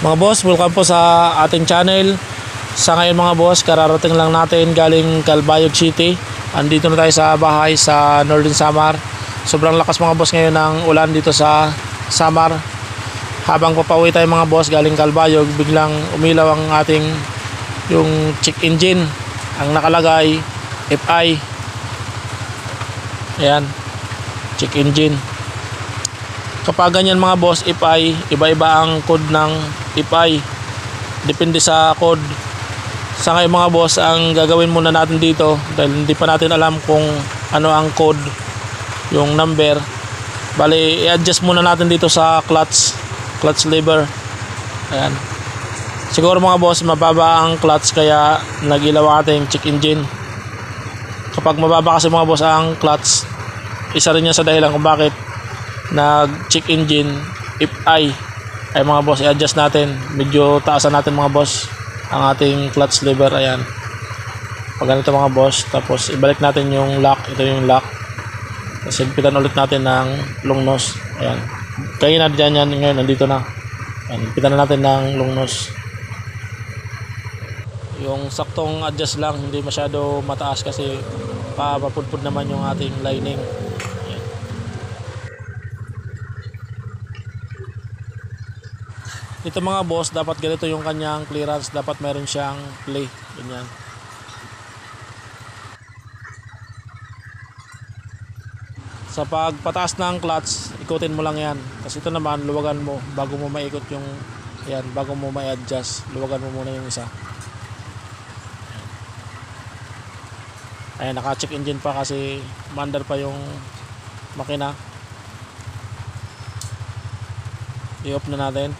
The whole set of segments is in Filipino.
Mga boss, welcome po sa ating channel. Sa ngayon mga boss, kararating lang natin galing Calbayog City. Andito na tayo sa bahay sa Northern Samar. Sobrang lakas mga boss ngayon ng ulan dito sa Samar. Habang papauwi tayo mga boss galing Calbayog, biglang umilaw ang ating yung check engine. Ang nakalagay FI. Ayan, check engine. Kapag ganyan mga boss, FI, iba-iba ang code ng FI. Depende sa code. Sa ngayon mga boss, ang gagawin muna natin dito, dahil hindi pa natin alam kung ano ang code, yung number. Bali, i-adjust muna natin dito sa clutch lever. Ayan. Siguro mga boss, mababa ang clutch kaya nagilaw ating check engine. Kapag mababa kasi mga boss ang clutch, isa rin yan sa dahilan kung bakit nag-check engine FI. Ay mga boss, i-adjust natin, medyo taasan natin mga boss ang ating clutch lever. Ayan, pag ganito mga boss, tapos ibalik natin yung lock. Ito yung lock, tapos higpitan ulit natin ng long nose. Ayan, kaya na dyan yan ngayon, nandito na. Ayan, higpitan na natin ng long nose, yung saktong adjust lang, hindi masyado mataas kasi papapudpud naman yung ating lining. Ito mga boss, dapat ganito yung kanyang clearance, dapat meron siyang play, ganyan. Sa pagpataas ng clutch, ikutin mo lang yan. Kasi ito naman, luwagan mo bago mo maikot yung, yan, bago mo ma-adjust, luwagan mo muna yung isa. Ayan, naka-check engine pa kasi mandar pa yung makina. I-off na natin.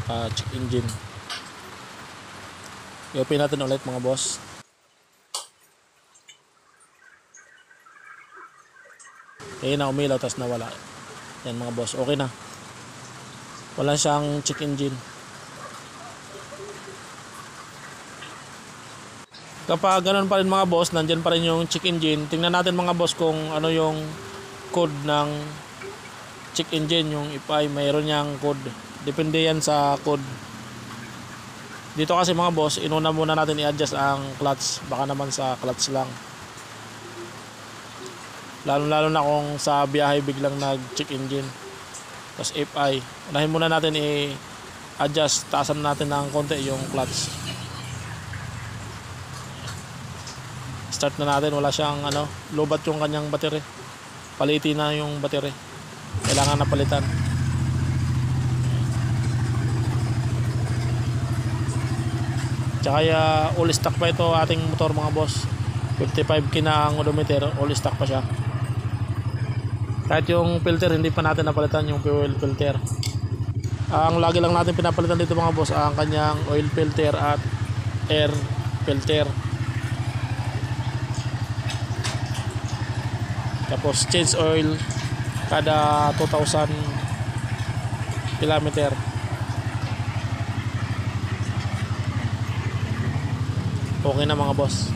Check engine, i-open natin ulit mga boss. Ayun na, umilaw tapos nawala. Yan mga boss, okay na, wala siyang check engine. Kapag ganun pa rin mga boss, nandyan pa rin yung check engine, tingnan natin mga boss kung ano yung code ng check engine. Yung FI, mayroon niyang code, depende yan sa code. Dito kasi mga boss, inuna muna natin i-adjust ang clutch, baka naman sa clutch lang, lalo na kung sa biyahe biglang nag check engine. Tapos FI, unahin muna natin i-adjust, taasan natin ng konti yung clutch. Start na natin, wala siyang lobat yung kanyang battery, palitin na yung battery, kailangan na palitan. Tsaka all stock pa ito ating motor mga boss, 55K na ang odometer, all stock pa siya. Kahit yung filter hindi pa natin napalitan, yung fuel filter. Ang lagi lang natin pinapalitan dito mga boss, ang kanyang oil filter at air filter. Tapos change oil kada 2,000 kilometer. Okay na mga boss.